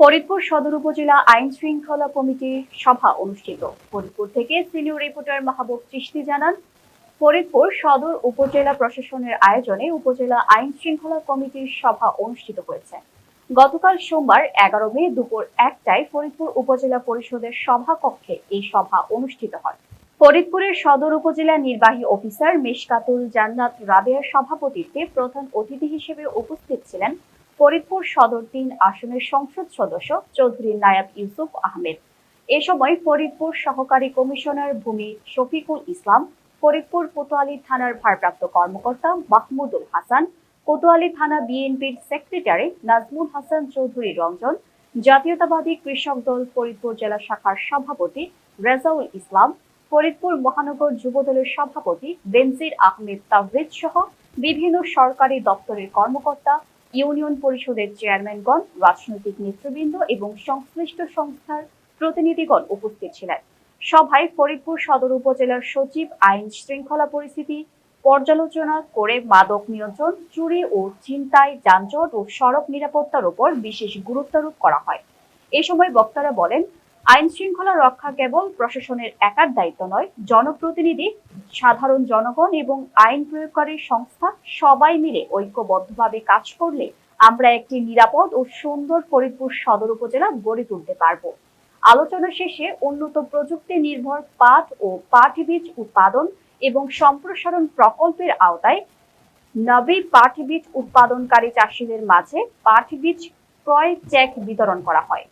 ফরিদপুর সদর উপজেলা আইন শৃঙ্খলা কমিটির সভা অনুষ্ঠিত। ফরিদপুর থেকে সিনিয়র রিপোর্টার মাহবুব চিশতি জানান, ফরিদপুর সদর উপজেলা প্রশাসনের আয়োজনে উপজেলা আইন শৃঙ্খলা কমিটির সভা অনুষ্ঠিত হয়েছে। গতকাল সোমবার 11 মে দুপুর 1টায় ফরিদপুর উপজেলা পরিষদের সভাকক্ষে এই সভা অনুষ্ঠিত হয়। ফরিদপুরের সদর উপজেলা নির্বাহী অফিসার মেশকাতুল জান্নাত রাবেয়ার সভাপতিত্বে প্রধান অতিথি হিসেবে উপস্থিত ছিলেন ফরিদপুর সদর ৩ আসনের সংসদ সদস্য চৌধুরী নায়াব ইউসুফ আহমেদ। এ সময় ফরিদপুর সহকারী কমিশনার ভূমি শফিকুল ইসলাম, ফরিদপুর কোতোয়ালী থানার ভারপ্রাপ্ত কর্মকর্তা মাহমুদুল হাসান, কোতোয়ালী থানা বিএনপির সেক্রেটারি নাজমুল হাসান চৌধুরী রঞ্জন, জাতীয়তাবাদী কৃষক দল ফরিদপুর জেলা শাখার সভাপতি রেজাউল ইসলাম, ফরিদপুর মহানগর যুবদলের সভাপতি বেনজির আহমেদ তাওহিদ সহ বিভিন্ন সরকারি দপ্তরের কর্মকর্তা, ইউনিয়ন পরিষদের চেয়ারম্যানগণ, রাজনৈতিক নেতৃবৃন্দ এবং সংশ্লিষ্ট সংস্থার প্রতিনিধিগণ উপস্থিত ছিলেন। সভায় ফরিদপুর সদর উপজেলার সচিব আইন শৃঙ্খলা পরিস্থিতি পর্যালোচনা করে মাদক নিয়ন্ত্রণ, চুরি ও ছিনতাই, যানজট ও সড়ক নিরাপত্তার উপর বিশেষ গুরুত্বারোপ করা হয়। এ সময় বক্তারা বলেন, আইন শৃঙ্খলা রক্ষা কেবল প্রশাসনের একার দায়িত্ব নয়, জনপ্রতিনিধি, সাধারণ জনগণ এবং আইন প্রয়োগকারী সংস্থা সবাই মিলে ঐক্যবদ্ধভাবে কাজ করলে আমরা একটি নিরাপদ ও সুন্দর ফরিদপুর সদর উপজেলা গড়ে তুলতে পারব। আলোচনা শেষে উন্নত প্রযুক্তি নির্ভর পাট ও পাট বীজ উৎপাদন এবং সম্প্রসারণ প্রকল্পের আওতায় নবী পাট বীজ উৎপাদনকারী চাষীদের মাঝে পাট বীজ ক্রয় চেক বিতরণ করা হয়।